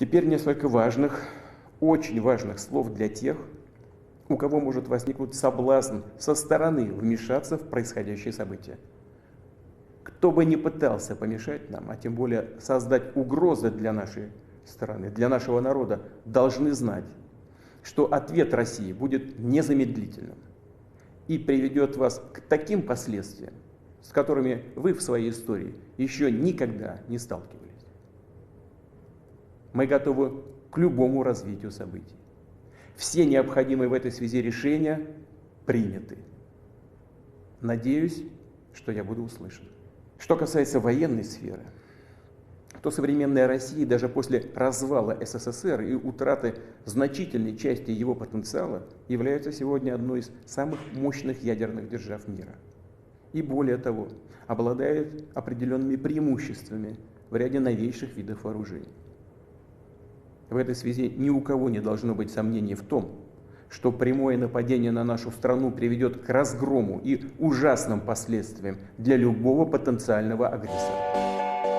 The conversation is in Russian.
Теперь несколько важных, очень важных слов для тех, у кого может возникнуть соблазн со стороны вмешаться в происходящее событие. Кто бы ни пытался помешать нам, а тем более создать угрозы для нашей страны, для нашего народа, должны знать, что ответ России будет незамедлительным и приведет вас к таким последствиям, с которыми вы в своей истории еще никогда не сталкивались. Мы готовы к любому развитию событий. Все необходимые в этой связи решения приняты. Надеюсь, что я буду услышан. Что касается военной сферы, то современная Россия даже после развала СССР и утраты значительной части его потенциала является сегодня одной из самых мощных ядерных держав мира. И более того, обладает определенными преимуществами в ряде новейших видов вооружений. В этой связи ни у кого не должно быть сомнений в том, что прямое нападение на нашу страну приведет к разгрому и ужасным последствиям для любого потенциального агрессора.